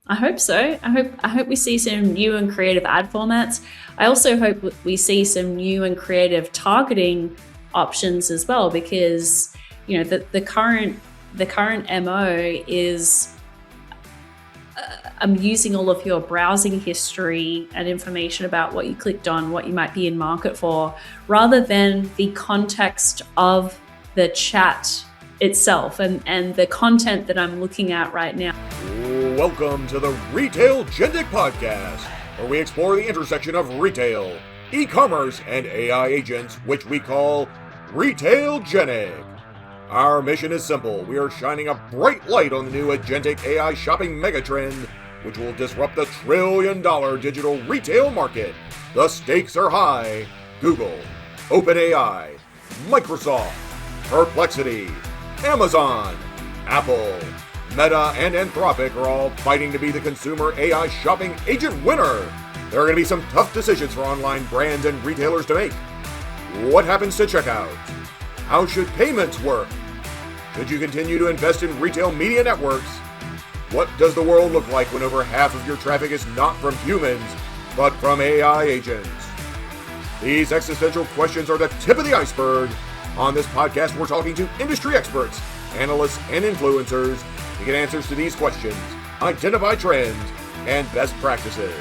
I hope so. I hope we see some new and creative ad formats. I also hope we see some new and creative targeting options as well, because the current MO is I'm using all of your browsing history and information about what you clicked on, what you might be in market for, rather than the context of the chat itself and the content that I'm looking at right now. Welcome to the Retailgentic podcast, where we explore the intersection of retail, e-commerce, and AI agents, which we call Retailgentic. Our mission is simple. We are shining a bright light on the new Agentic AI shopping megatrend, which will disrupt the trillion-dollar digital retail market. The stakes are high. Google, OpenAI, Microsoft, Perplexity, Amazon, Apple, Meta, and Anthropic are all fighting to be the consumer AI shopping agent winner. There are going to be some tough decisions for online brands and retailers to make. What happens to checkout? How should payments work? Should you continue to invest in retail media networks? What does the world look like when over half of your traffic is not from humans, but from AI agents? These existential questions are the tip of the iceberg. On this podcast, we're talking to industry experts, analysts, and influencers to get answers to these questions, identify trends, and best practices.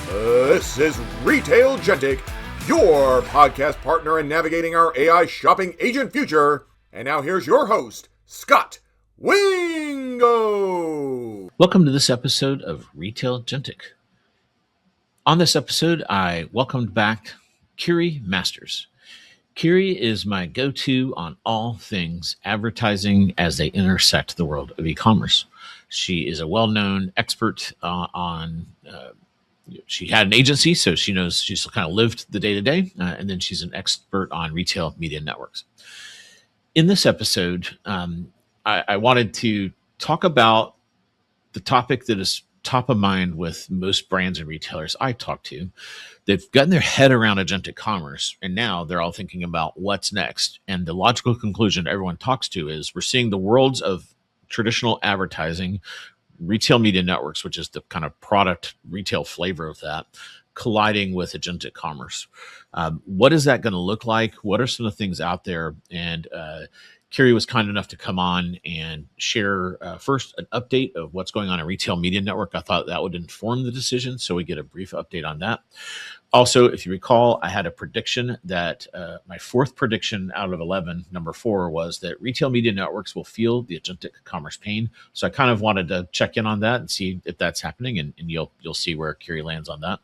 This is Retailgentic, your podcast partner in navigating our AI shopping agent future. And now here's your host, Scott Wingo. Welcome to this episode of Retailgentic. On this episode, I welcomed back Kiri Masters. Kiri is my go-to on all things advertising as they intersect the world of e-commerce. She is a well-known expert she had an agency, so she knows, she's kind of lived the day-to-day, and then she's an expert on retail media networks. In this episode, I wanted to talk about the topic that is top of mind with most brands and retailers I talk to. They've gotten their head around agentic commerce, and now they're all thinking about what's next. And the logical conclusion everyone talks to is we're seeing the worlds of traditional advertising, retail media networks, which is the kind of product retail flavor of that, colliding with agentic commerce. What is that going to look like? What are some of the things out there? And Kiri was kind enough to come on and share first an update of what's going on in retail media network. I thought that would inform the decision, so we get a brief update on that. Also, if you recall, I had a prediction that my fourth prediction out of 11, number 4, was that retail media networks will feel the agentic commerce pain. So I kind of wanted to check in on that and see if that's happening, and you'll see where Kiri lands on that.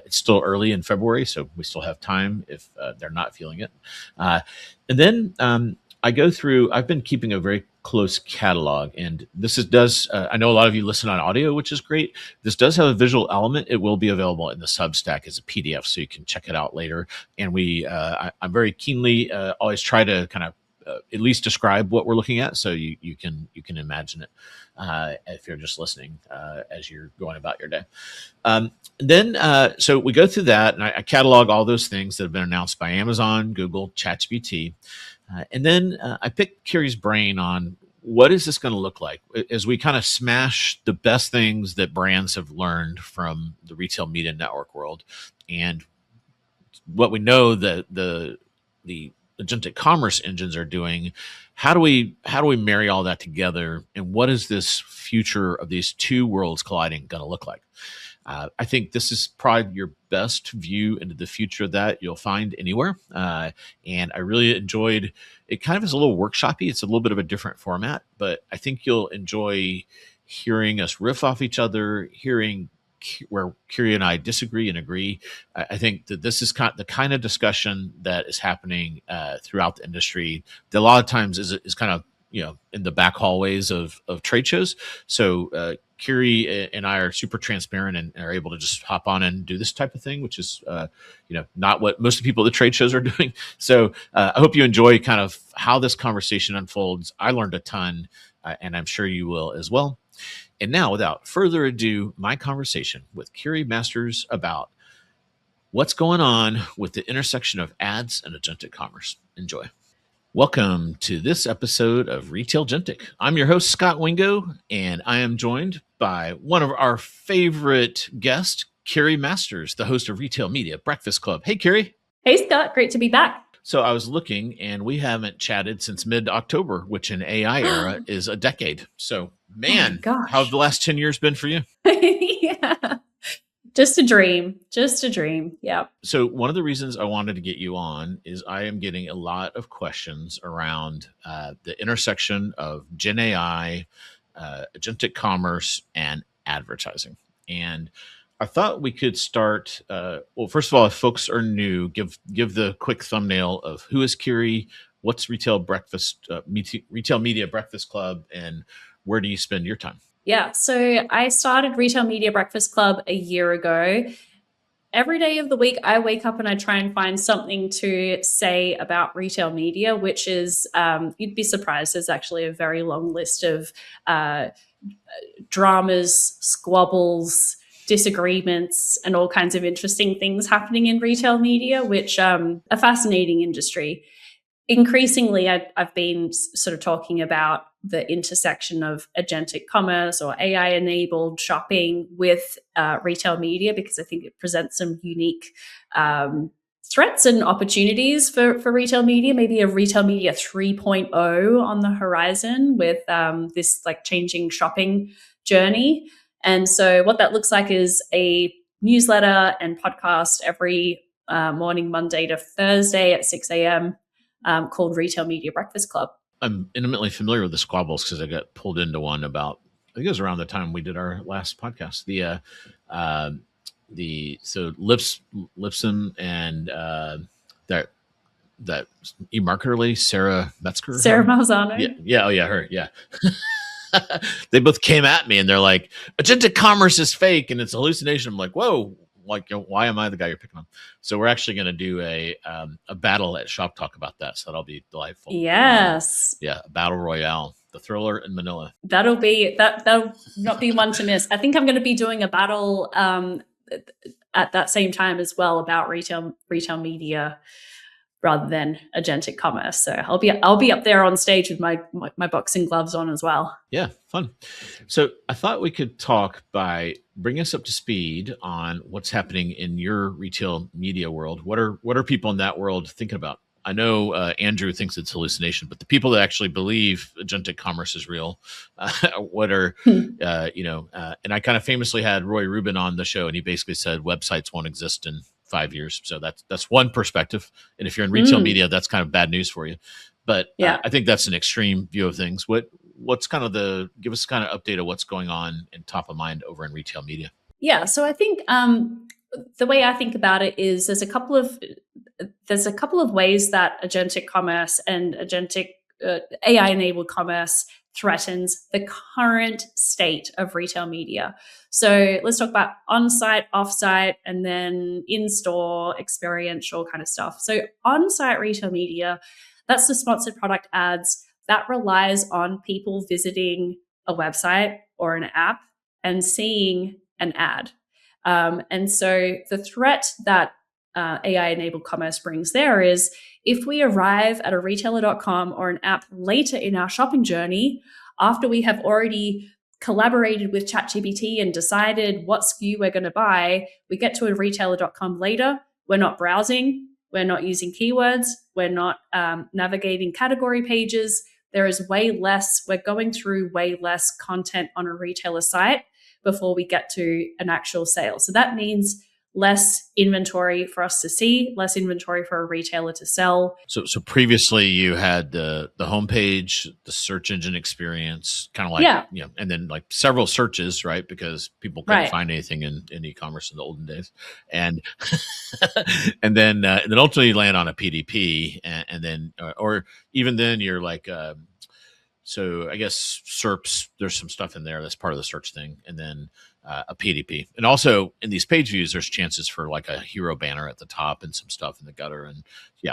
It's still early in February, so we still have time if they're not feeling it. And then I go through, I've been keeping a very close catalog, and this does, I know a lot of you listen on audio, which is great. This does have a visual element. It will be available in the Substack as a PDF, so you can check it out later. And I'm very keenly always try to kind of at least describe what we're looking at, so you can imagine it if you're just listening as you're going about your day. So we go through that, and I catalog all those things that have been announced by Amazon, Google, ChatGPT. And then I picked Kiri's brain on what is this going to look like as we kind of smash the best things that brands have learned from the retail media network world, and what we know that the agentic commerce engines are doing. How do we marry all that together, and what is this future of these two worlds colliding going to look like? I think this is probably your best view into the future that you'll find anywhere. And I really enjoyed it. Kind of is a little workshoppy. It's a little bit of a different format, but I think you'll enjoy hearing us riff off each other, hearing where Kiri and I disagree and agree. I think that this is the kind of discussion that is happening throughout the industry that a lot of times is kind of, in the back hallways of trade shows. So Kiri and I are super transparent and are able to just hop on and do this type of thing, which is, not what most of the people at the trade shows are doing. So I hope you enjoy kind of how this conversation unfolds. I learned a ton, and I'm sure you will as well. And now, without further ado, my conversation with Kiri Masters about what's going on with the intersection of ads and agentic commerce. Enjoy. Welcome to this episode of Retailgentic. I'm your host, Scott Wingo, and I am joined by one of our favorite guests, Kiri Masters, the host of Retail Media Breakfast Club. Hey, Kiri. Hey, Scott. Great to be back. So I was looking, and we haven't chatted since mid-October, which in AI era is a decade. So, man, how have the last 10 years been for you? Yeah. Just a dream. Yeah. So one of the reasons I wanted to get you on is I am getting a lot of questions around the intersection of Gen AI, agentic commerce, and advertising. And I thought we could start. Well, first of all, if folks are new, give the quick thumbnail of who is Kiri, what's Retail Media Breakfast Club, and where do you spend your time? Yeah, so I started Retail Media Breakfast Club a year ago. Every day of the week, I wake up and I try and find something to say about retail media, which is, you'd be surprised, there's actually a very long list of dramas, squabbles, disagreements, and all kinds of interesting things happening in retail media, which a fascinating industry. Increasingly, I've been sort of talking about the intersection of agentic commerce or AI-enabled shopping with retail media, because I think it presents some unique threats and opportunities for retail media, maybe a retail media 3.0 on the horizon with this like changing shopping journey. And so what that looks like is a newsletter and podcast every morning, Monday to Thursday at 6 a.m. Called Retail Media Breakfast Club. I'm intimately familiar with the squabbles because I got pulled into one about, I think it was around the time we did our last podcast. So Lipson and that e-marketer lady, Sarah Metzger. Sarah Marzano. Yeah. Oh yeah, her. Yeah. They both came at me and they're like, agentic commerce is fake and it's a hallucination. I'm like, whoa. Like, why am I the guy you're picking on? So we're actually going to do a battle at Shop Talk about that. So that'll be delightful. Yes. A battle royale, the thriller in Manila. That'll not be one to miss. I think I'm going to be doing a battle at that same time as well about retail media rather than agentic commerce. So I'll be up there on stage with my boxing gloves on as well. Yeah, fun. So I thought we could talk by bringing us up to speed on what's happening in your retail media world. What are people in that world thinking about? I know Andrew thinks it's hallucination, but the people that actually believe agentic commerce is real, what are, and I kind of famously had Roy Rubin on the show, and he basically said websites won't exist in 5 years. So that's one perspective. And if you're in retail media, that's kind of bad news for you. But I think that's an extreme view of things. What's kind of give us kind of update of what's going on and top of mind over in retail media? Yeah. So I think the way I think about it is there's a couple of ways that agentic commerce and agentic AI-enabled commerce threatens the current state of retail media. So let's talk about on-site, off-site, and then in-store experiential kind of stuff. So on-site retail media, that's the sponsored product ads that relies on people visiting a website or an app and seeing an ad. And so the threat that AI-enabled commerce brings there is if we arrive at a retailer.com or an app later in our shopping journey, after we have already collaborated with ChatGPT and decided what SKU we're going to buy, we get to a retailer.com later, we're not browsing, we're not using keywords, we're not navigating category pages. There is we're going through way less content on a retailer site before we get to an actual sale. So that means less inventory for us to see, less inventory for a retailer to sell. So previously you had the homepage, the search engine experience, kind of like, and then like several searches, right? Because people couldn't find anything in e-commerce in the olden days. And, and then ultimately you land on a PDP and then, or even then you're like, so I guess SERPs, there's some stuff in there that's part of the search thing. And then a PDP. And also in these page views, there's chances for like a hero banner at the top and some stuff in the gutter and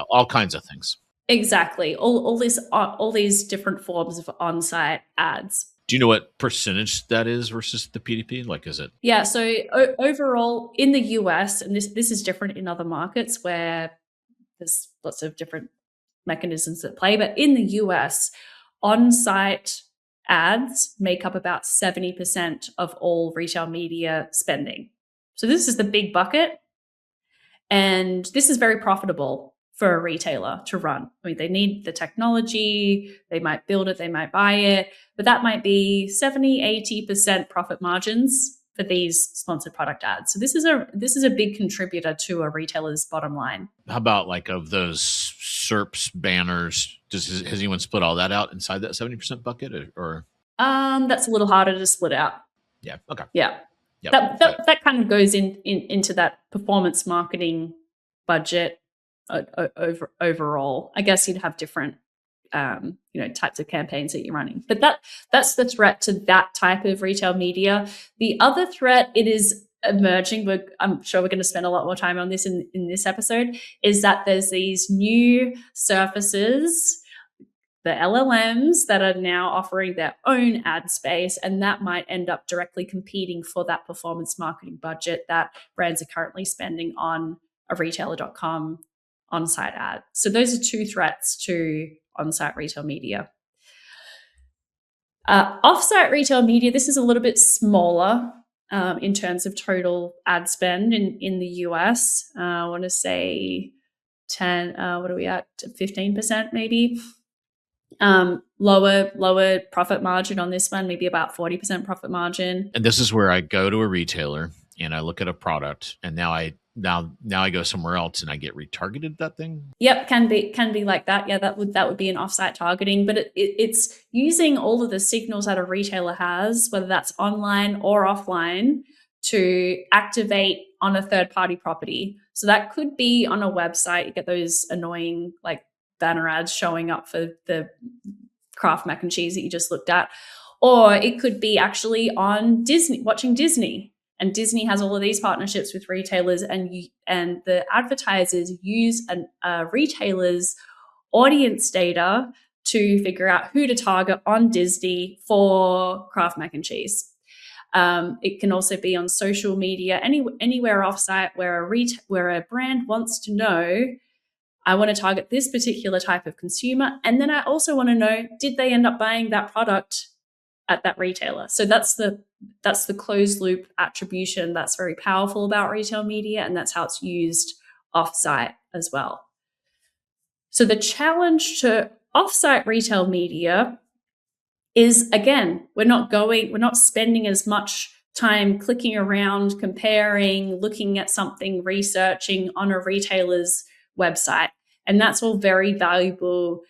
all kinds of things. Exactly. All these different forms of on-site ads. Do you know what percentage that is versus the PDP? Like, is it? Yeah. So overall in the US, and this is different in other markets where there's lots of different mechanisms at play. But in the US, on-site ads make up about 70% of all retail media spending. So this is the big bucket. And this is very profitable for a retailer to run. I mean, they need the technology, they might build it, they might buy it, but that might be 70, 80% profit margins for these sponsored product ads. So this is a big contributor to a retailer's bottom line. How about like of those SERPs banners? Has anyone split all that out inside that 70% bucket or? That's a little harder to split out. Yeah. Okay. Yeah. Yep. That kind of goes into that performance marketing budget overall. I guess you'd have different types of campaigns that you're running, but that's the threat to that type of retail media. The other threat, it is emerging, but I'm sure we're going to spend a lot more time on this in this episode, is that there's these new surfaces, the LLMs, that are now offering their own ad space, and that might end up directly competing for that performance marketing budget that brands are currently spending on a retailer.com on-site ad. So those are two threats to on-site retail media. Off-site retail media, this is a little bit smaller in terms of total ad spend in the US. I want to say 10, what are we at? 15% maybe. Lower profit margin on this one, maybe about 40% profit margin. And this is where I go to a retailer and I look at a product, and now I go somewhere else and I get retargeted that thing. Yep, can be like that. Yeah, that would be an offsite targeting, but it's using all of the signals that a retailer has, whether that's online or offline, to activate on a third-party property. So that could be on a website. You get those annoying like banner ads showing up for the Kraft mac and cheese that you just looked at, or it could be actually on Disney, watching Disney. And Disney has all of these partnerships with retailers, and the advertisers use a retailer's audience data to figure out who to target on Disney for Kraft mac and cheese. It can also be on social media, anywhere offsite where a brand wants to know, I want to target this particular type of consumer, and then I also want to know, did they end up buying that product at that retailer? So that's the closed loop attribution that's very powerful about retail media, and that's how it's used offsite as well. So the challenge to offsite retail media is, again, we're not spending as much time clicking around, comparing, looking at something, researching on a retailer's website. And that's all very valuable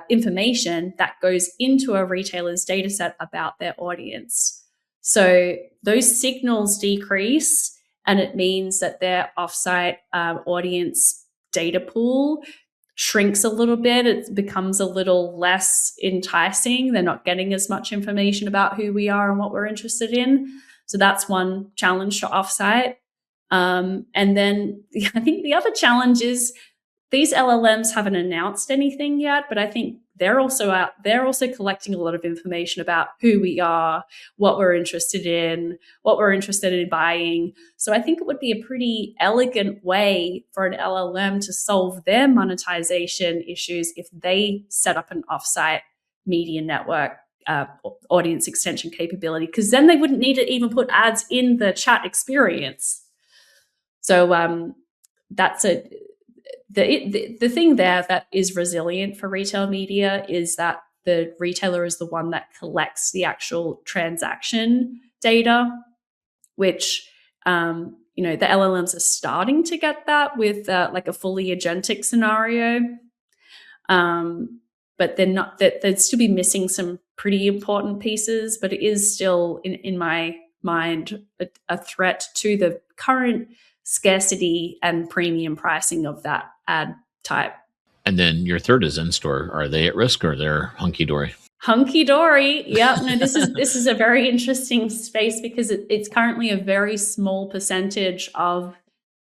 information that goes into a retailer's data set about their audience. So those signals decrease, and it means that their offsite audience data pool shrinks a little bit. It becomes a little less enticing. They're not getting as much information about who we are and what we're interested in. So that's one challenge to offsite. And then I think the other challenge is these LLMs haven't announced anything yet, but I think they're also collecting a lot of information about who we are, what we're interested in buying. So I think it would be a pretty elegant way for an LLM to solve their monetization issues if they set up an offsite media network audience extension capability, because then they wouldn't need to even put ads in the chat experience. So that's the thing there that is resilient for retail media is that the retailer is the one that collects the actual transaction data, which the LLMs are starting to get that with like a fully agentic scenario, but they're not. They'd still be missing some pretty important pieces, but it is still in my mind a threat to the current scarcity and premium pricing of that ad type. And then your third is in-store. Are they at risk, or they're hunky-dory? Hunky-dory. Yep. No, this is a very interesting space because it's currently a very small percentage of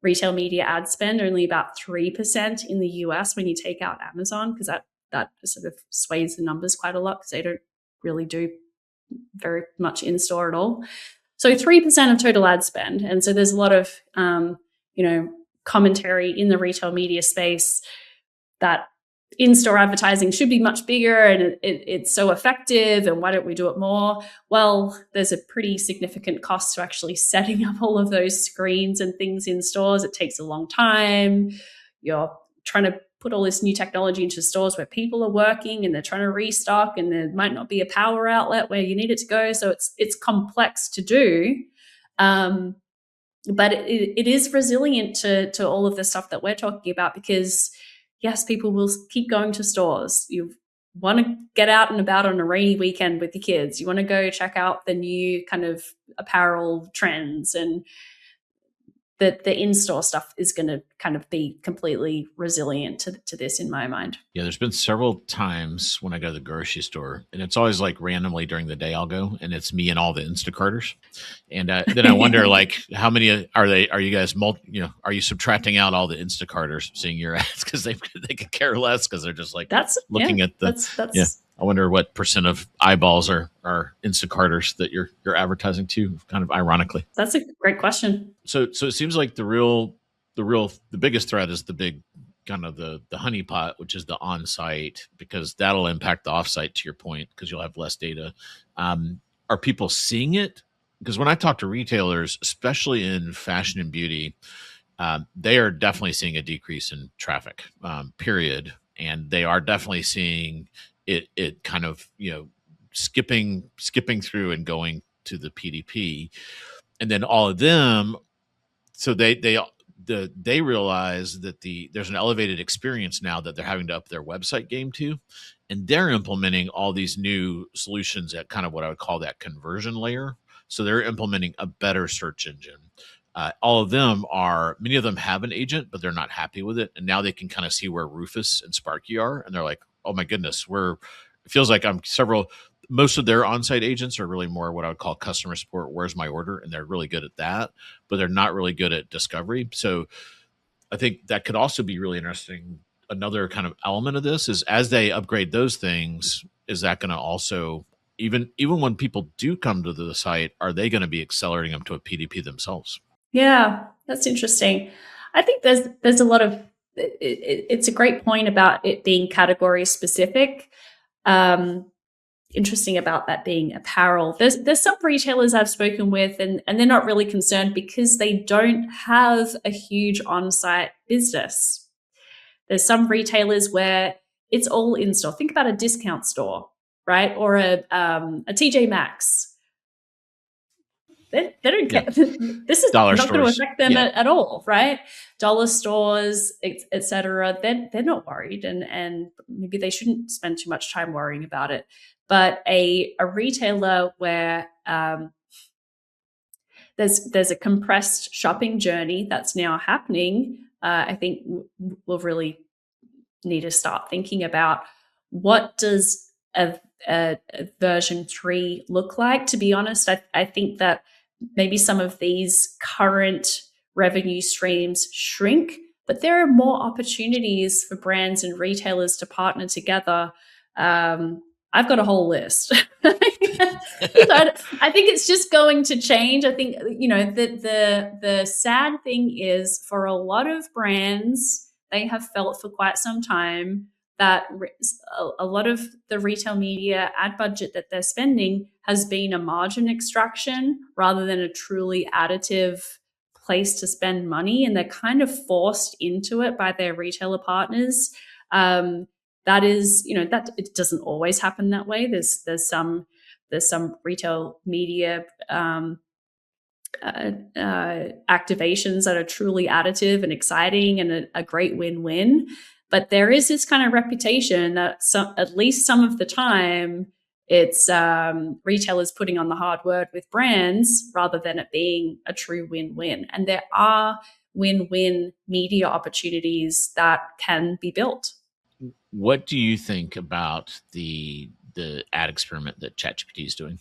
retail media ad spend, only about 3% in the US when you take out Amazon, because that sort of sways the numbers quite a lot because they don't really do very much in-store at all. So 3% of total ad spend. And so there's a lot of, commentary in the retail media space that in-store advertising should be much bigger and it's so effective, and why don't we do it more? Well, there's a pretty significant cost to actually setting up all of those screens and things in stores. It takes a long time. You're trying to put all this new technology into stores where people are working and they're trying to restock, and there might not be a power outlet where you need it to go. So it's complex to do. But it is resilient to all of the stuff that we're talking about, because yes, people will keep going to stores. You want to get out and about on a rainy weekend with your kids. You want to go check out the new kind of apparel trends, and the in-store stuff is going to kind of be completely resilient to this, in my mind. Yeah, there's been several times when I go to the grocery store, and it's always like randomly during the day I'll go, and it's me and all the Instacarters. And then I wonder, like, how many are you guys, are you subtracting out all the Instacarters seeing your ads because they could care less because they're just like looking at the, that's I wonder what percent of eyeballs are Instacarters that you're advertising to, kind of ironically. That's a great question. So it seems like the biggest threat is the big kind of the honeypot, which is the on-site, because that'll impact the off-site, to your point, because you'll have less data. Are people seeing it? Because when I talk to retailers, especially in fashion and beauty, they are definitely seeing a decrease in traffic, period. And they are definitely seeing it kind of, skipping through and going to the PDP. And then all of them, so they realize that there's an elevated experience now that they're having to up their website game to, and they're implementing all these new solutions at kind of what I would call that conversion layer. So they're implementing a better search engine. Many of them have an agent, but they're not happy with it. And now they can kind of see where Rufus and Sparky are. And they're like, oh my goodness, it feels like most of their on-site agents are really more what I would call customer support. Where's my order? And they're really good at that, but they're not really good at discovery. So I think that could also be really interesting. Another kind of element of this is, as they upgrade those things, is that going to also, even when people do come to the site, are they going to be accelerating them to a PDP themselves? Yeah, that's interesting. I think there's a lot of, it's a great point about it being category specific. Interesting about that being apparel. There's some retailers I've spoken with, and they're not really concerned because they don't have a huge on-site business. There's some retailers where it's all in-store. Think about a discount store, right? Or a TJ Maxx. They don't care. This is Dollar not stores. going to affect them at all, right? Dollar stores, etc. They're not worried, and maybe they shouldn't spend too much time worrying about it. But a retailer where there's a compressed shopping journey that's now happening, I think we'll really need to start thinking about, what does a version 3 look like? To be honest, I think that maybe some of these current revenue streams shrink, but there are more opportunities for brands and retailers to partner together. I've got a whole list. I think it's just going to change. I think, the sad thing is, for a lot of brands, they have felt for quite some time that a lot of the retail media ad budget that they're spending has been a margin extraction rather than a truly additive place to spend money. And they're kind of forced into it by their retailer partners. That is, that it doesn't always happen that way. There's some retail media activations that are truly additive and exciting and a great win-win. But there is this kind of reputation that at least some of the time, it's retailers putting on the hard word with brands rather than it being a true win-win. And there are win-win media opportunities that can be built. What do you think about the ad experiment that ChatGPT is doing?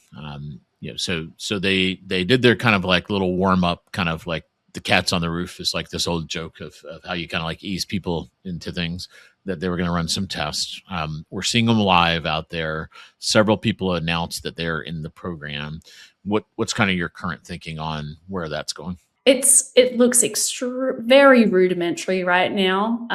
So they did their kind of like little warm up, kind of like the cats on the roof is like this old joke of how you kind of like ease people into things, that they were going to run some tests. We're seeing them live out there. Several people announced that they're in the program. What's kind of your current thinking on where that's going? It looks very rudimentary right now.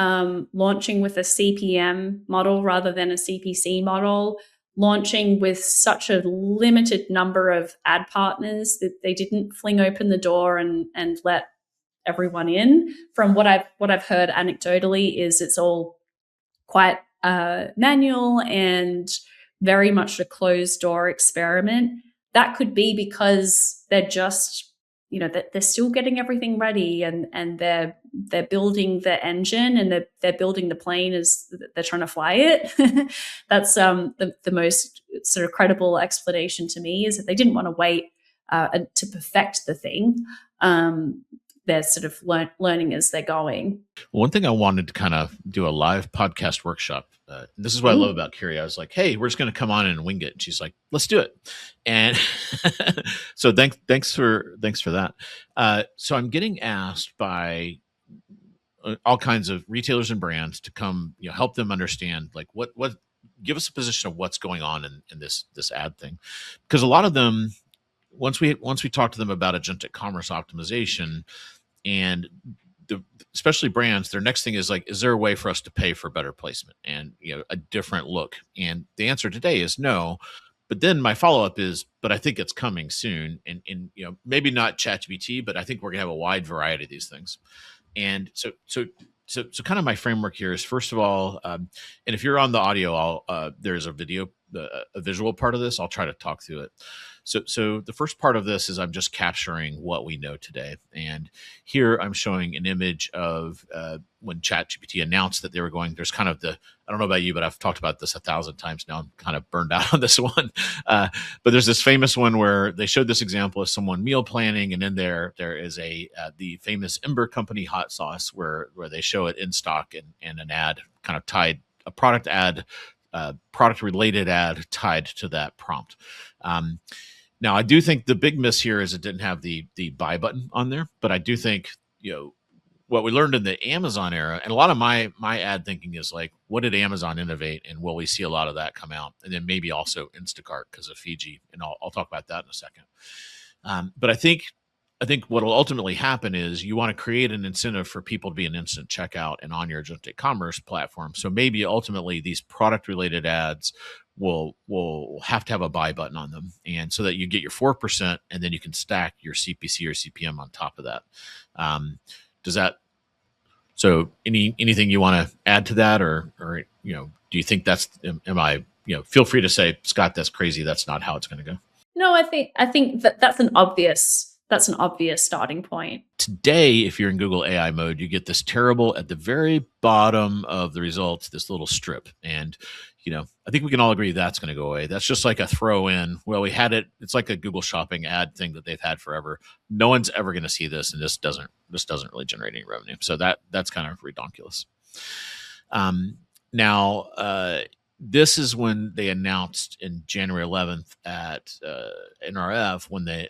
Launching with a CPM model rather than a CPC model, launching with such a limited number of ad partners that they didn't fling open the door and let everyone in. From what I've heard anecdotally, is it's all quite manual and very much a closed door experiment. That could be because they're just, that they're still getting everything ready, and they're building the engine, and they're building the plane as they're trying to fly it. That's the most sort of credible explanation to me, is that they didn't want to wait to perfect the thing. They're sort of learning as they're going. One thing I wanted to kind of do a live podcast workshop. This is what I love about Kiri. I was like, "Hey, we're just going to come on and wing it." And she's like, "Let's do it." And so thanks for that. So I'm getting asked by all kinds of retailers and brands to come, help them understand, like, what give us a position of what's going on in this ad thing, because a lot of them, once we talk to them about agentic commerce optimization, and especially brands, their next thing is like, is there a way for us to pay for better placement and a different look? And the answer today is no. But then my follow-up is, but I think it's coming soon, and maybe not ChatGPT, but I think we're gonna have a wide variety of these things. And so kind of my framework here is, first of all, and if you're on the audio, there's a visual part of this. I'll try to talk through it. So the first part of this is I'm just capturing what we know today. And here I'm showing an image of when ChatGPT announced that they were going, there's kind of I don't know about you, but I've talked about this 1,000 times now. I'm kind of burned out on this one. But there's this famous one where they showed this example of someone meal planning. And then there is the famous Ember Company hot sauce where they show it in stock, and an ad kind of tied, a product ad, product related ad tied to that prompt. Now, I do think the big miss here is it didn't have the buy button on there, but I do think, what we learned in the Amazon era, and a lot of my ad thinking is like, what did Amazon innovate, and will we see a lot of that come out? And then maybe also Instacart because of Fiji, and I'll talk about that in a second. But I think what will ultimately happen is you want to create an incentive for people to be an instant checkout and on your agentic commerce platform. So maybe ultimately these product related ads will have to have a buy button on them, and so that you get your 4%, and then you can stack your CPC or CPM on top of that. So anything you want to add to that, or do you think feel free to say, Scott, that's crazy, that's not how it's going to go? No, I think that's an obvious starting point. Today, if you're in Google AI mode, you get this terrible, at the very bottom of the results, this little strip. And, I think we can all agree that's going to go away. That's just like a throw in. Well, we had it. It's like a Google Shopping ad thing that they've had forever. No one's ever going to see this, and this doesn't really generate any revenue. So that's kind of redonkulous. Now, this is when they announced in January 11th at NRF, when they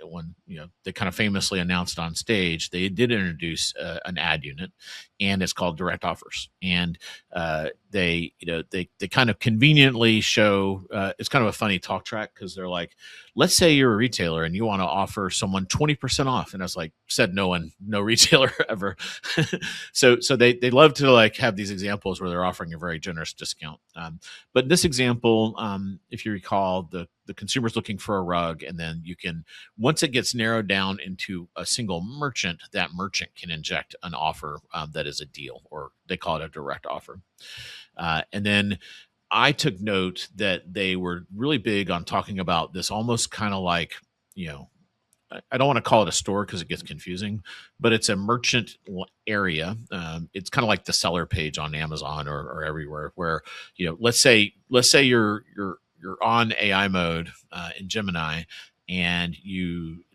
kind of famously announced on stage, they did introduce an ad unit, and it's called direct offers. And they kind of conveniently show, it's kind of a funny talk track, because they're like, let's say you're a retailer and you want to offer someone 20% off. And I was like, said no retailer ever. So they love to like have these examples where they're offering a very generous discount. But in this example, if you recall, the consumer's looking for a rug, and then you can, once it gets narrowed down into a single merchant, that merchant can inject an offer that is a deal, or they call it a direct offer. And then I took note that they were really big on talking about this almost kind of like, I don't want to call it a store because it gets confusing, but it's a merchant area. It's kind of like the seller page on Amazon or everywhere, where, let's say you're on AI mode in Gemini, and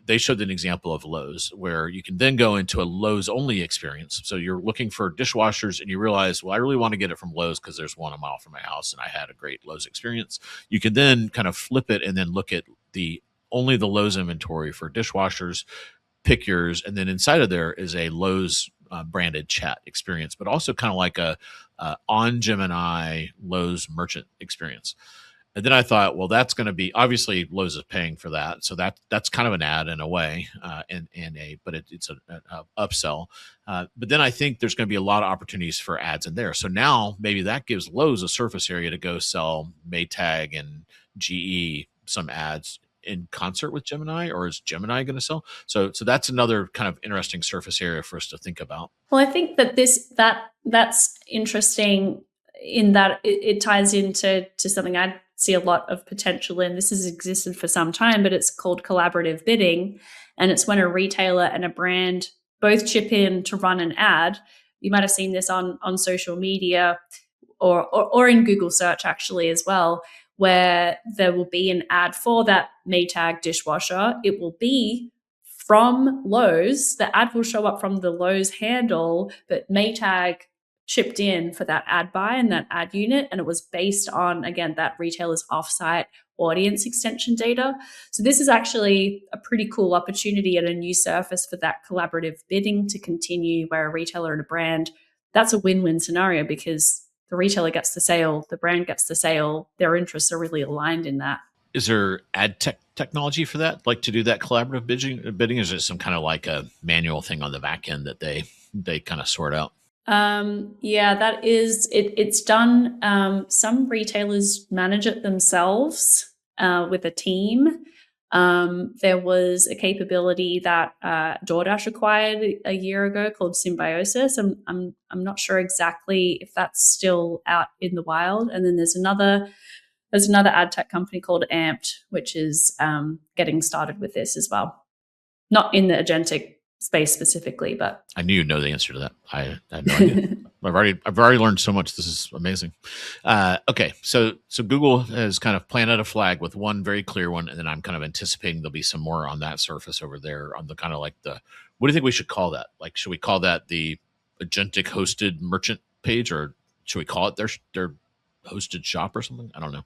they showed an example of Lowe's, where you can then go into a Lowe's only experience. So you're looking for dishwashers, and you realize, well, I really want to get it from Lowe's because there's one a mile from my house, and I had a great Lowe's experience. You can then kind of flip it and then look at only the Lowe's inventory for dishwashers, pick yours, and then inside of there is a Lowe's branded chat experience, but also kind of like a on Gemini Lowe's merchant experience. And then I thought, well, that's going to be obviously Lowe's is paying for that, so that's kind of an ad in a way, but it's a upsell. But then I think there's going to be a lot of opportunities for ads in there. So now maybe that gives Lowe's a surface area to go sell Maytag and GE some ads in concert with Gemini, or is Gemini going to sell? So that's another kind of interesting surface area for us to think about. Well, I think that that's interesting in that it ties into something I see a lot of potential in. This has existed for some time, but it's called collaborative bidding. And it's when a retailer and a brand both chip in to run an ad. You might have seen this on social media or in Google search actually as well, where there will be an ad for that Maytag dishwasher. It will be from Lowe's. The ad will show up from the Lowe's handle, but Maytag chipped in for that ad buy and that ad unit. And it was based on, again, that retailer's offsite audience extension data. So this is actually a pretty cool opportunity and a new surface for that collaborative bidding to continue, where a retailer and a brand, that's a win-win scenario because the retailer gets the sale, the brand gets the sale, their interests are really aligned in that. Is there ad technology for that, like to do that collaborative bidding? Is it some kind of like a manual thing on the back end that they kind of sort out? Yeah, that is it. It's done. Some retailers manage it themselves with a team. There was a capability that DoorDash acquired a year ago called Symbiosis. I'm not sure exactly if that's still out in the wild. And then there's another ad tech company called Amped, which is getting started with this as well. Not in the agentic space specifically, but I knew you'd know the answer to that. I had no idea. I've already learned so much. This is amazing. Okay, so Google has kind of planted a flag with one very clear one, and then I'm kind of anticipating there'll be some more on that surface over there on the kind of like the. What do you think we should call that? Like, should we call that the agentic hosted merchant page, or should we call it their hosted shop or something? I don't know.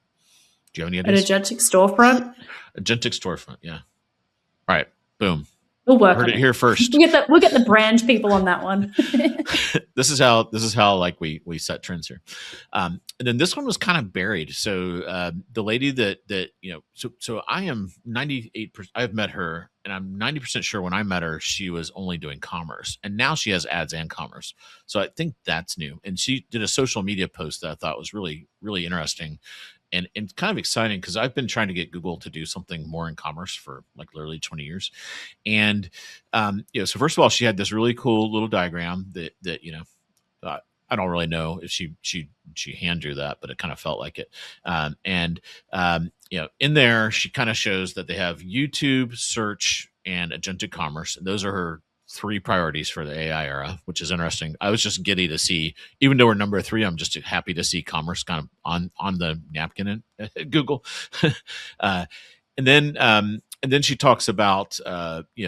Do you have any ideas? An agentic storefront. Agentic storefront. Yeah. All right. Boom. We'll work Heard on it here first. We'll get the brand people on that one. This is how like we set trends here. And then this one was kind of buried. So the lady that so I am 98%. I've met her, and I'm 90% sure when I met her, she was only doing commerce, and now she has ads and commerce. So I think that's new. And she did a social media post that I thought was really, really interesting. And kind of exciting because I've been trying to get Google to do something more in commerce for like literally 20 years. And, so first of all, she had this really cool little diagram that I don't really know if she hand drew that, but it kind of felt like it. In there, she kind of shows that they have YouTube, search, and agentic commerce. And those are her 3 priorities for the AI era, which is interesting. I was just giddy to see, even though we're number 3, I'm just happy to see commerce kind of on the napkin at Google. And then she talks about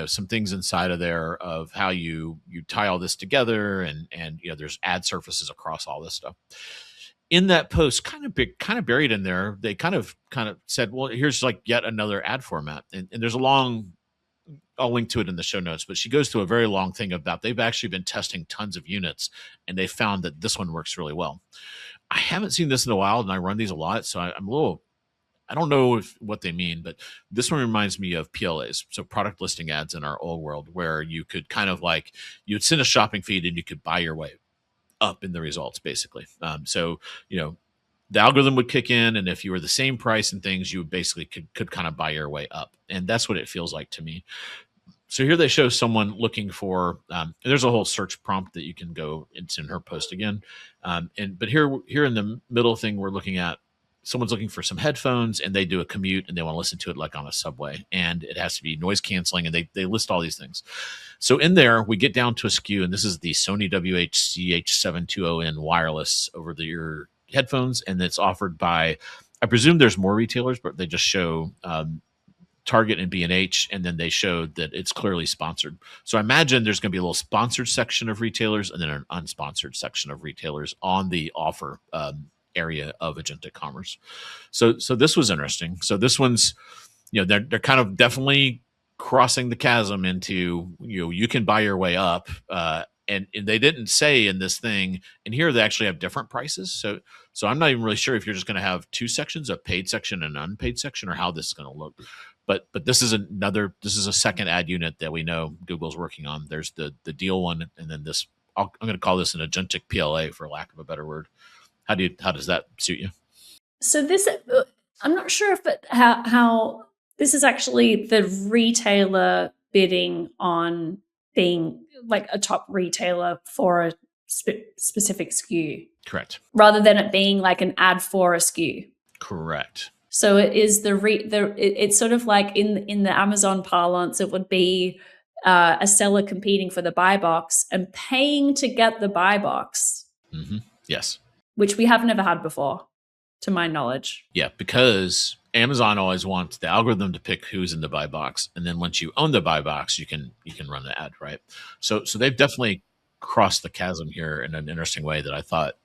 some things inside of there of how you tie all this together, and there's ad surfaces across all this stuff. In that post, kind of buried in there, they kind of said, well, here's like yet another ad format, and there's I'll link to it in the show notes, but she goes through a very long thing about they've actually been testing tons of units, and they found that this one works really well. I haven't seen this in a while, and I run these a lot, so I don't know what they mean, but this one reminds me of PLAs, so product listing ads in our old world, where you could kind of like, you'd send a shopping feed and you could buy your way up in the results, basically. The algorithm would kick in, and if you were the same price and things, you basically could kind of buy your way up. And that's what it feels like to me. So here they show someone looking for, there's a whole search prompt that you can go, it's in her post again. But here in the middle thing, we're looking at someone's looking for some headphones, and they do a commute and they want to listen to it like on a subway, and it has to be noise canceling, and they list all these things. So in there, we get down to a SKU, and this is the Sony WH-CH720N wireless over the ear headphones, and it's offered by, I presume there's more retailers, but they just show Target and B&H, and then they showed that it's clearly sponsored. So I imagine there's going to be a little sponsored section of retailers and then an unsponsored section of retailers on the offer area of agentic commerce. So this was interesting. So this one's, they're kind of definitely crossing the chasm into, you can buy your way up and they didn't say in this thing, and here they actually have different prices. So I'm not even really sure if you're just going to have two sections, a paid section and an unpaid section, or how this is going to look. But this is a second ad unit that we know Google's working on. There's the deal one, and then this. I'm going to call this an Agentic PLA for lack of a better word. How does that suit you? So this, I'm not sure if how this is actually the retailer bidding on being like a top retailer for a specific SKU. Correct. Rather than it being like an ad for a SKU. Correct. So it is it's sort of like in the Amazon parlance, it would be a seller competing for the buy box and paying to get the buy box. Mm-hmm. Yes. Which we have never had before, to my knowledge. Yeah, because Amazon always wants the algorithm to pick who's in the buy box, and then once you own the buy box, you can run the ad, right? So they've definitely crossed the chasm here in an interesting way that I thought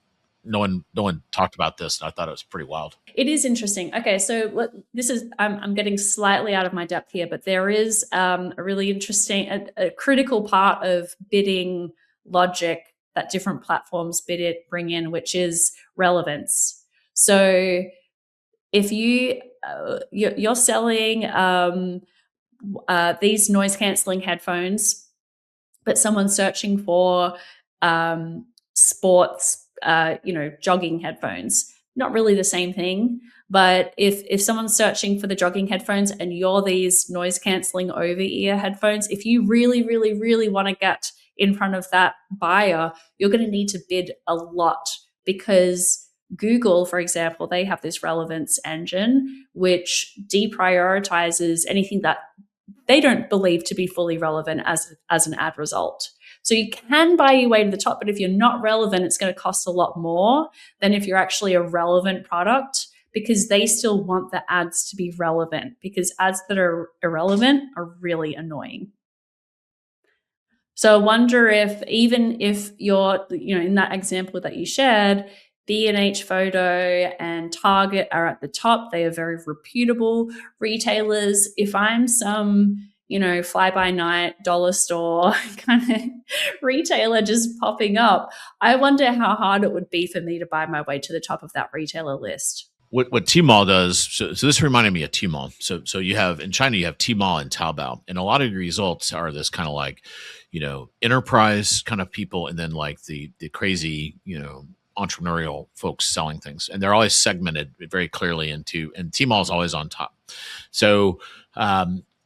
no one talked about this, and I thought it was pretty wild. It is interesting. Okay, so this is I'm getting slightly out of my depth here, but there is a really interesting, a critical part of bidding logic that different platforms bring in, which is relevance. So if you're selling these noise canceling headphones, but someone's searching for sports, jogging headphones, not really the same thing. But if someone's searching for the jogging headphones and you're these noise canceling over ear headphones, if you really, really, really want to get in front of that buyer, you're going to need to bid a lot, because Google, for example, they have this relevance engine which deprioritizes anything that they don't believe to be fully relevant as an ad result. So you can buy your way to the top, but if you're not relevant, it's going to cost a lot more than if you're actually a relevant product, because they still want the ads to be relevant, because ads that are irrelevant are really annoying. So I wonder if, even if you're, in that example that you shared, B&H Photo and Target are at the top. They are very reputable retailers. If I'm some, fly-by-night dollar store kind of retailer just popping up, I wonder how hard it would be for me to buy my way to the top of that retailer list. What Tmall does, so this reminded me of Tmall. So you have, in China, you have Tmall and Taobao, and a lot of the results are this kind of like, enterprise kind of people, and then like the crazy, entrepreneurial folks selling things, and they're always segmented very clearly into, and Tmall is always on top. So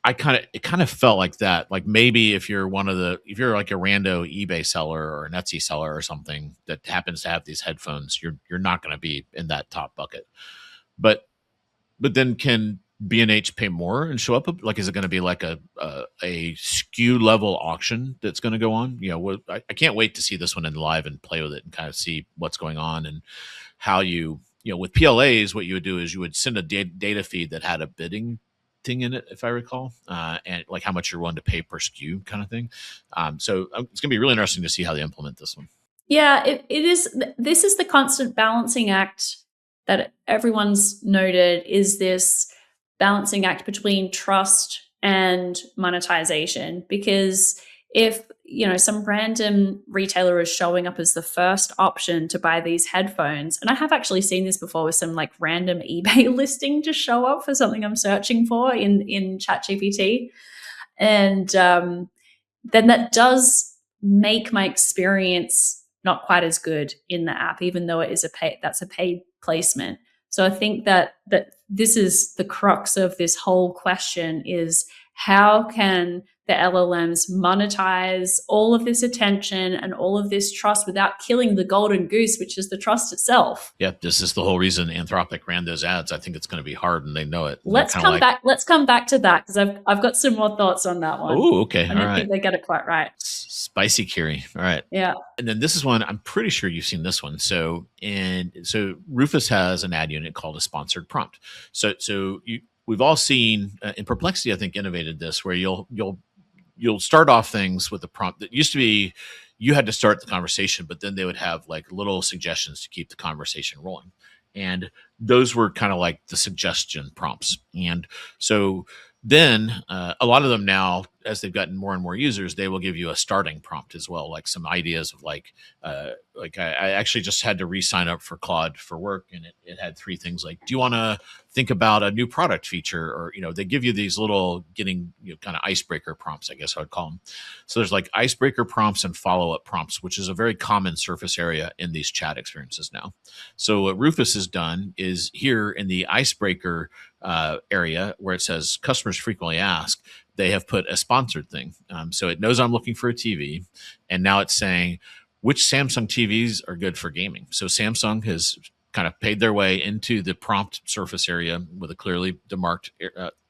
it kind of felt like that. Like maybe if you're like a rando eBay seller or an Etsy seller or something that happens to have these headphones, you're not going to be in that top bucket. But then can B&H pay more and show up? Like, is it going to be like a SKU level auction that's going to go on? I can't wait to see this one in live and play with it and kind of see what's going on, and how with PLAs, what you would do is you would send a data feed that had a bidding thing in it, if I recall, and like how much you're willing to pay per SKU kind of thing. So it's going to be really interesting to see how they implement this one. Yeah, it is. This is the constant balancing act that everyone's noted, is this balancing act between trust and monetization. Because if some random retailer is showing up as the first option to buy these headphones, and I have actually seen this before with some like random eBay listing to show up for something I'm searching for in ChatGPT, and then that does make my experience not quite as good in the app, even though it is a paid placement. So I think that this is the crux of this whole question, is how can the LLMs monetize all of this attention and all of this trust without killing the golden goose, which is the trust itself? Yeah, this is the whole reason Anthropic ran those ads. I think it's going to be hard, and they know it. Let's come back to that, because I've got some more thoughts on that one. Oh, okay. I don't think they get it quite right. Spicy Kiri. All right. Yeah. And then this is one, I'm pretty sure you've seen this one. So Rufus has an ad unit called a sponsored prompt. We've all seen, in Perplexity, I think, innovated this, where you'll start off things with a prompt that used to be you had to start the conversation, but then they would have like little suggestions to keep the conversation rolling. And those were kind of like the suggestion prompts. And so Then a lot of them now, as they've gotten more and more users, they will give you a starting prompt as well, like some ideas of I actually just had to re-sign up for Claude for work, and it had 3 things like, do you want to think about a new product feature? Or, they give you these little kind of icebreaker prompts, I guess I would call them. So there's like icebreaker prompts and follow-up prompts, which is a very common surface area in these chat experiences now. So what Rufus has done is here in the icebreaker area where it says customers frequently ask, they have put a sponsored thing. So it knows I'm looking for a TV, and now it's saying which Samsung TVs are good for gaming. So Samsung has kind of paid their way into the prompt surface area with a clearly demarked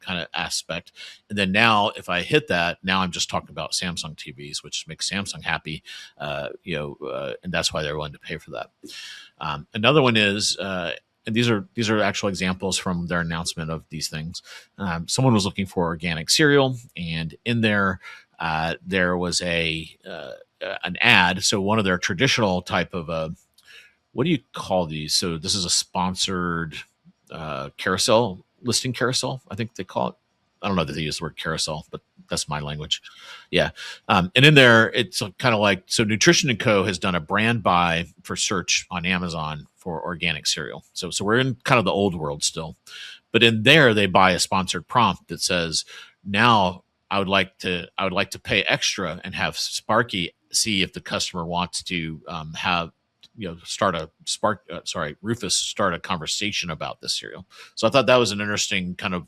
kind of aspect. And then now if I hit that, now I'm just talking about Samsung TVs, which makes Samsung happy, and that's why they're willing to pay for that. Another one is, and these are actual examples from their announcement of these things. Someone was looking for organic cereal, and in there was an ad. So one of their traditional type of what do you call these? So this is a sponsored carousel, listing carousel, I think they call it. I don't know that they use the word carousel, but that's my language. Yeah. And in there, it's kind of like, so Nutrition & Co. has done a brand buy for search on Amazon for organic cereal. So we're in kind of the old world still. But in there, they buy a sponsored prompt that says, now I would like to pay extra and have Sparky see if the customer wants to Rufus start a conversation about this cereal. So I thought that was an interesting kind of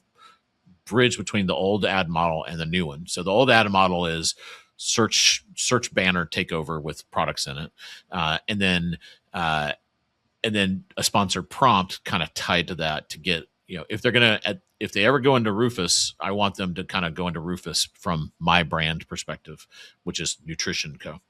bridge between the old ad model and the new one. So the old ad model is search banner takeover with products in it, and then a sponsored prompt kind of tied to that to get, if they ever go into Rufus, I want them to kind of go into Rufus from my brand perspective, which is Nutrition Co.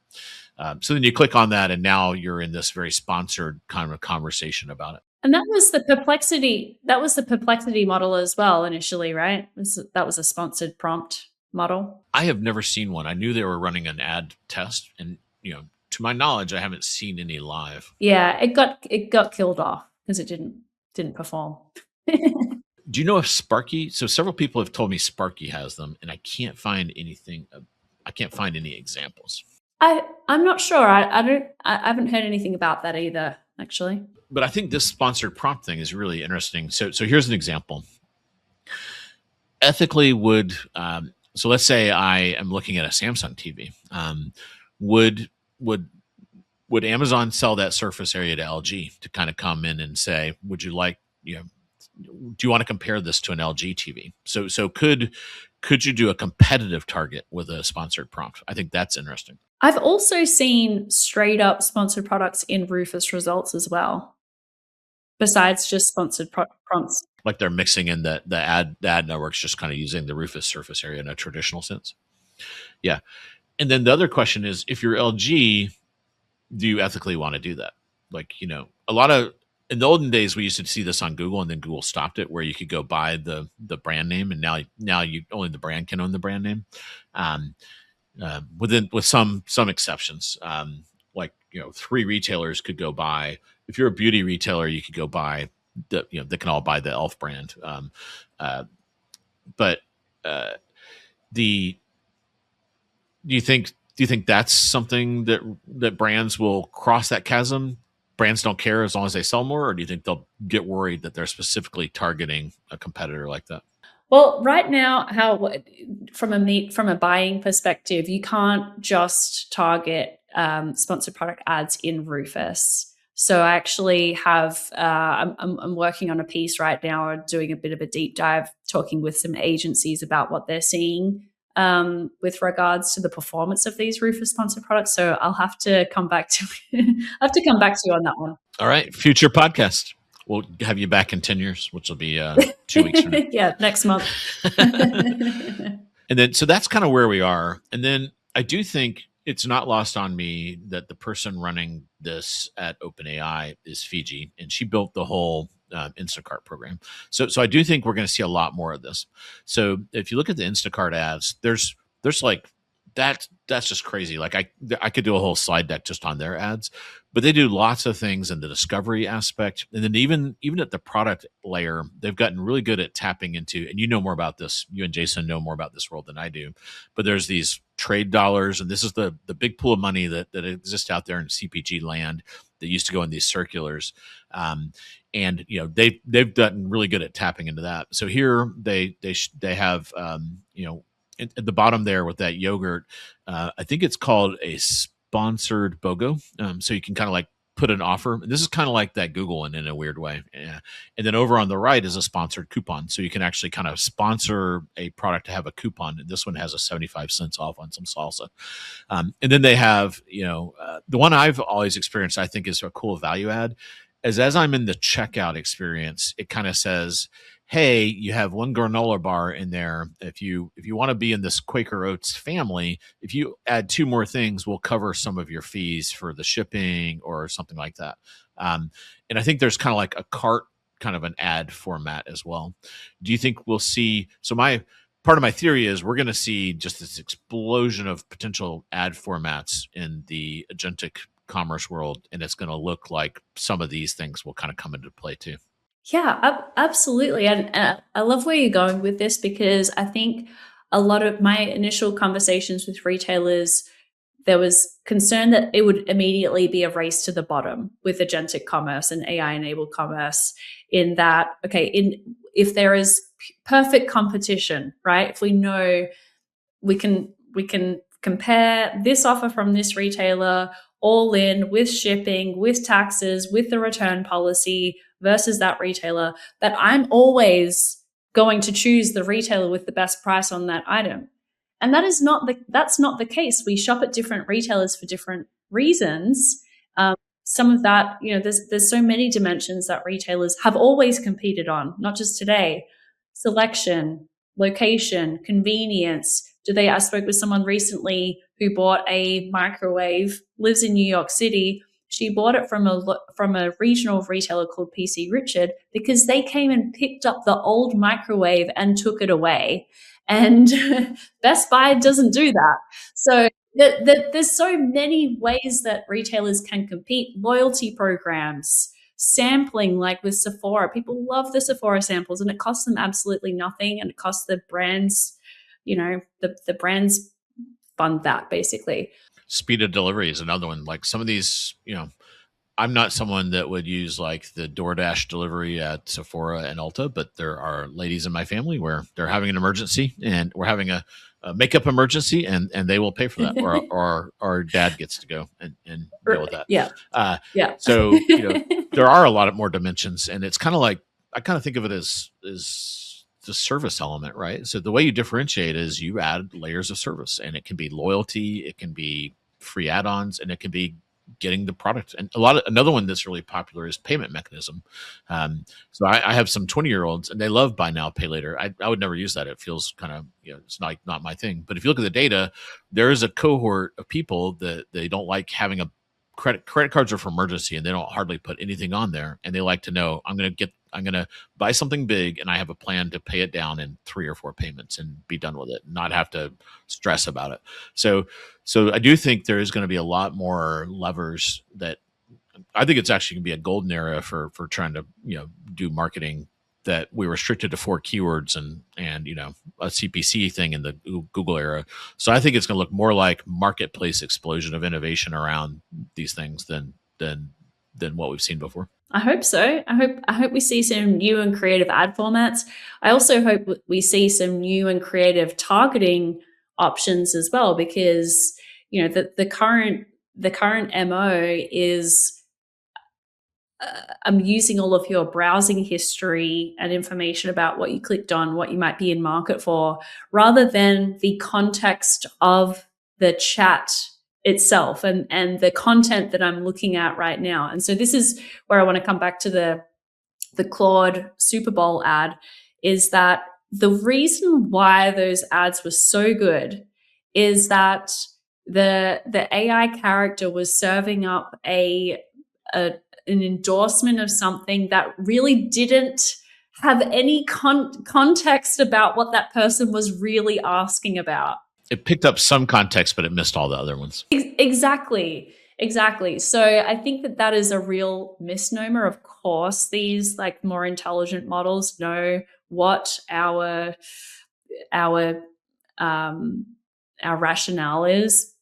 So then you click on that, and now you're in this very sponsored kind of conversation about it. And that was the perplexity. That was the perplexity model as well initially, right? That was a sponsored prompt model. I have never seen one. I knew they were running an ad test, and to my knowledge, I haven't seen any live. Yeah, it got killed off because it didn't perform. Do you know if Sparky? So several people have told me Sparky has them, and I can't find anything. I can't find any examples. I'm not sure. I haven't heard anything about that either, actually. But I think this sponsored prompt thing is really interesting. So here's an example. Ethically, so let's say I am looking at a Samsung TV. Would Amazon sell that surface area to LG to kind of come in and say, would you like, do you want to compare this to an LG TV? So could you do a competitive target with a sponsored prompt? I think that's interesting. I've also seen straight up sponsored products in Rufus results as well, besides just sponsored prompts. Like they're mixing in the ad networks, just kind of using the Rufus surface area in a traditional sense. Yeah. And then the other question is, if you're LG, do you ethically want to do that? Like, a lot of, in the olden days, we used to see this on Google, and then Google stopped it, where you could go buy the brand name, and now you only the brand can own the brand name. With some exceptions, like 3 retailers could go buy. If you're a beauty retailer, you could go buy they can all buy the Elf brand. But do you think that's something that brands will cross that chasm? Brands don't care as long as they sell more, or do you think they'll get worried that they're specifically targeting a competitor like that? Well, right now, from a buying perspective, you can't just target sponsored product ads in Rufus. So I actually have I'm working on a piece right now, doing a bit of a deep dive, talking with some agencies about what they're seeing with regards to the performance of these Rufus sponsored products. So I'll have to come back to you on that one. All right, future podcast. We'll have you back in 10 years, which will be 2 weeks from now. Yeah, next month. And then, so that's kind of where we are. And then I do think it's not lost on me that the person running this at OpenAI is Fiji, and she built the whole Instacart program. So I do think we're going to see a lot more of this. So if you look at the Instacart ads, there's like that's just crazy. Like I could do a whole slide deck just on their ads, but they do lots of things in the discovery aspect. And then even at the product layer, they've gotten really good at tapping into, and you know more about this, you and Jason know more about this world than I do, but there's these trade dollars, and this is the big pool of money that exists out there in CPG land that used to go in these circulars. And they've gotten really good at tapping into that. So here they have at the bottom there with that yogurt, I think it's called a sponsored BOGO. So you can kind of like put an offer. And this is kind of like that Google one in a weird way. Yeah. And then over on the right is a sponsored coupon. So you can actually kind of sponsor a product to have a coupon. And this one has a 75 cents off on some salsa. And then they have, the one I've always experienced, I think is a cool value add, is as I'm in the checkout experience, it kind of says, hey, you have one granola bar in there. If you want to be in this Quaker Oats family, if you add 2 more things, we'll cover some of your fees for the shipping or something like that. And I think there's kind of like a cart, kind of an ad format as well. Do you think we'll see? So part of my theory is we're going to see just this explosion of potential ad formats in the agentic commerce world, and it's going to look like some of these things will kind of come into play too. Yeah, absolutely. And I love where you're going with this, because I think a lot of my initial conversations with retailers, there was concern that it would immediately be a race to the bottom with agentic commerce and AI enabled commerce, in that, if there is perfect competition, right? If we know we can compare this offer from this retailer all in with shipping, with taxes, with the return policy versus that retailer, that I'm always going to choose the retailer with the best price on that item. And that's not the case. We shop at different retailers for different reasons. Some of that, there's so many dimensions that retailers have always competed on, not just today. Selection, location, convenience. I spoke with someone recently who bought a microwave, lives in New York City. She bought it from a regional retailer called PC Richard, because they came and picked up the old microwave and took it away. And Best Buy doesn't do that. So there's so many ways that retailers can compete. Loyalty programs, sampling, like with Sephora. People love the Sephora samples, and it costs them absolutely nothing, and it costs the brands, the brands fund that, basically. Speed of delivery is another one. Like some of these, I'm not someone that would use like the DoorDash delivery at Sephora and Ulta, but there are ladies in my family where they're having an emergency and we're having a makeup emergency, and they will pay for that, or our dad gets to go and deal with that. Yeah. So there are a lot of more dimensions, and it's kind of like, I kind of think of it as the service element, right? So the way you differentiate is you add layers of service, and it can be loyalty, it can be free add-ons, and it can be getting the product. And another one that's really popular is payment mechanism. So I have some 20-year-olds, and they love buy now, pay later. I would never use that. It feels kind of, it's not my thing. But if you look at the data, there is a cohort of people that they don't like having a credit cards are for emergency, and they don't hardly put anything on there. And they like to know, I'm going to buy something big, and I have a plan to pay it down in 3 or 4 payments and be done with it, not have to stress about it. So I do think there is going to be a lot more levers that I think it's actually going to be a golden era for trying to, do marketing, that we restricted to 4 keywords and a CPC thing in the Google era. So I think it's going to look more like marketplace explosion of innovation around these things than what we've seen before. I hope so. I hope we see some new and creative ad formats. I also hope we see some new and creative targeting options as well, because the current MO is I'm using all of your browsing history and information about what you clicked on, what you might be in market for, rather than the context of the chat itself and the content that I'm looking at right now. And so this is where I want to come back to the Claude Super Bowl ad, is that the reason why those ads were so good is that the AI character was serving up an endorsement of something that really didn't have any context about what that person was really asking about. It picked up some context, but it missed all the other ones. Exactly. Exactly. So I think that that is a real misnomer. Of course, these like more intelligent models know what our um, our rationale is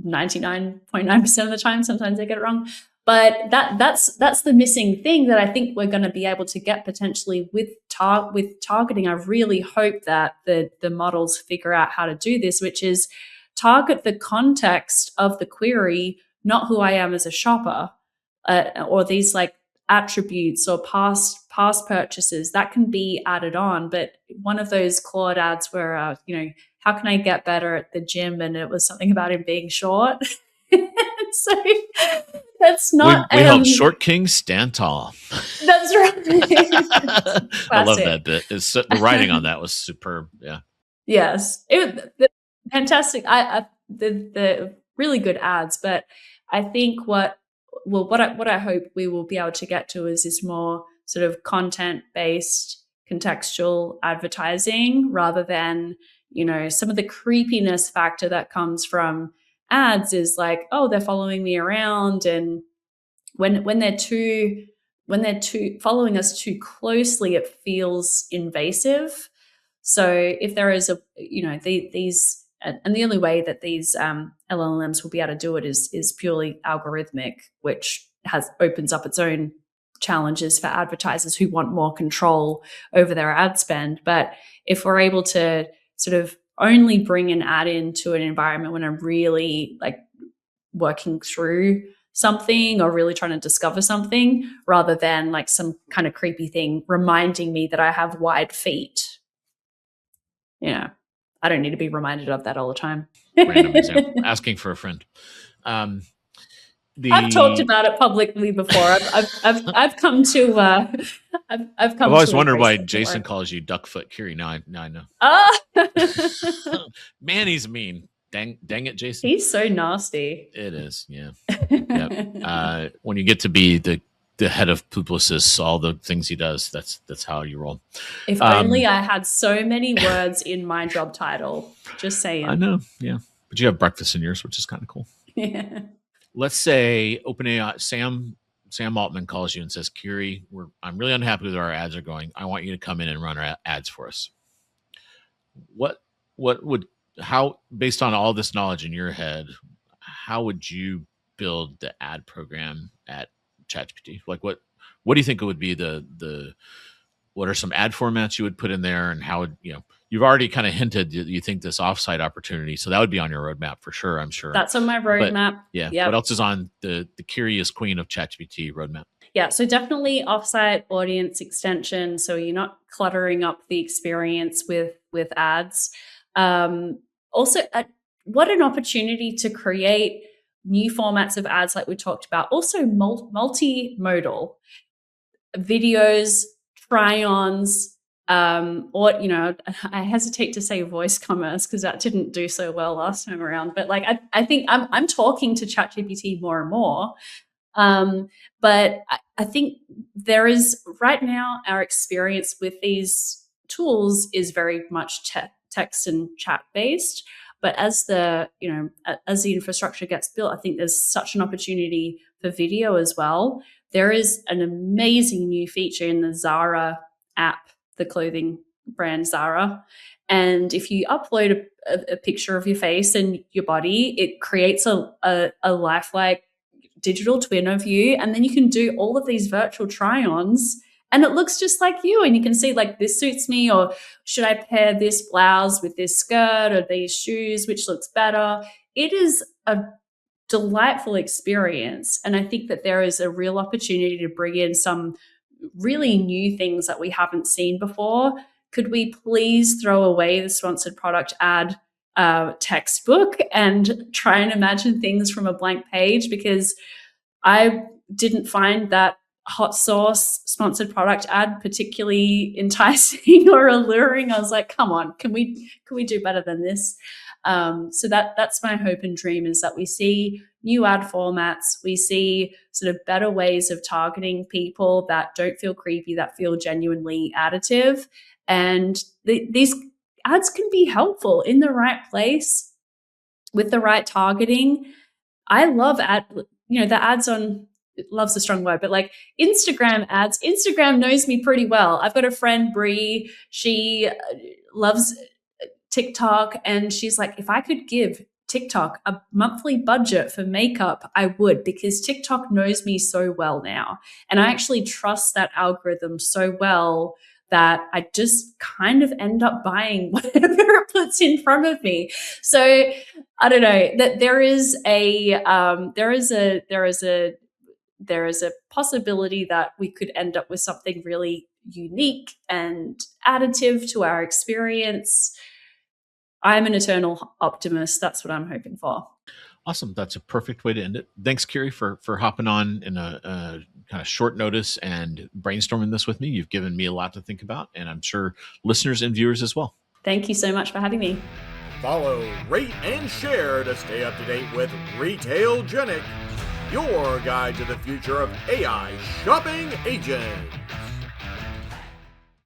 99.9% of the time. Sometimes they get it wrong. But that's the missing thing that I think we're going to be able to get potentially with targeting. I really hope that the models figure out how to do this, which is target the context of the query, not who I am as a shopper, or these like attributes or past purchases that can be added on. But one of those Claude ads where how can I get better at the gym, and it was something about him being short. So that's not. We help short kings stand tall. That's right. I love that bit. The writing on that was superb. Yeah. Yes, fantastic. The really good ads, but I think what I hope we will be able to get to is this more sort of content-based contextual advertising, rather than some of the creepiness factor that comes from ads is like, oh, they're following me around, and when they're too following us too closely, it feels invasive. So if there is these, and the only way that these LLMs will be able to do it is purely algorithmic, which opens up its own challenges for advertisers who want more control over their ad spend. But if we're able to sort of only bring an ad into an environment when I'm really like working through something or really trying to discover something, rather than like some kind of creepy thing reminding me that I have wide feet. I don't need to be reminded of that all the time. Random example. Asking for a friend. I've talked about it publicly before. I've come to. I've always wondered why Jason calls you Duckfoot Kiri. Now I know. Man, he's mean. Dang it, Jason. He's so nasty. It is, yeah. Yep. When you get to be the head of Publicis, all the things he does, that's how you roll. If only I had so many words in my job title. Just saying. I know, yeah. But you have breakfast in yours, which is kind of cool. Yeah. Let's say OpenAI, Sam Altman calls you and says, Kiri, I'm really unhappy with where our ads are going. I want you to come in and run our ads for us. How, based on all this knowledge in your head, how would you build the ad program at ChatGPT? Like what do you think it would be what are some ad formats you would put in there, and how would, you've already kind of hinted that you think this offsite opportunity, so that would be on your roadmap for sure, I'm sure. That's on my roadmap. But, yeah. Yep. What else is on the Kiri is queen of ChatGPT roadmap? Yeah, so definitely offsite audience extension, so you're not cluttering up the experience with ads. Also, what an opportunity to create new formats of ads like we talked about. Also multimodal videos, try-ons, or I hesitate to say voice commerce because that didn't do so well last time around. But like I think I'm talking to ChatGPT more and more. But I think there is right now, our experience with these tools is very much text and chat based. But as the infrastructure gets built, I think there's such an opportunity for video as well. There is an amazing new feature in the Zara app, the clothing brand Zara. And if you upload a picture of your face and your body, it creates a lifelike digital twin of you. And then you can do all of these virtual try-ons and it looks just like you. And you can see like, this suits me, or should I pair this blouse with this skirt or these shoes, which looks better? It is a delightful experience. And I think that there is a real opportunity to bring in some really new things that we haven't seen before. Could we please throw away the sponsored product ad textbook and try and imagine things from a blank page? Because I didn't find that hot sauce sponsored product ad particularly enticing or alluring. I was like, come on, can we do better than this? So that's my hope and dream, is that we see new ad formats, we see sort of better ways of targeting people that don't feel creepy, that feel genuinely additive. And these ads can be helpful in the right place with the right targeting. I love the ads on, love's a strong word, but like Instagram ads, Instagram knows me pretty well. I've got a friend, Bree, she loves TikTok, and she's like, if I could give TikTok a monthly budget for makeup, I would, because TikTok knows me so well now. And I actually trust that algorithm so well that I just kind of end up buying whatever it puts in front of me. So I don't know, that there is a possibility that we could end up with something really unique and additive to our experience. I'm an eternal optimist. That's what I'm hoping for. Awesome. That's a perfect way to end it. Thanks, Kiri, for hopping on in a kind of short notice and brainstorming this with me. You've given me a lot to think about, and I'm sure listeners and viewers as well. Thank you so much for having me. Follow, rate, and share to stay up to date with Retailgentic, your guide to the future of AI shopping agents.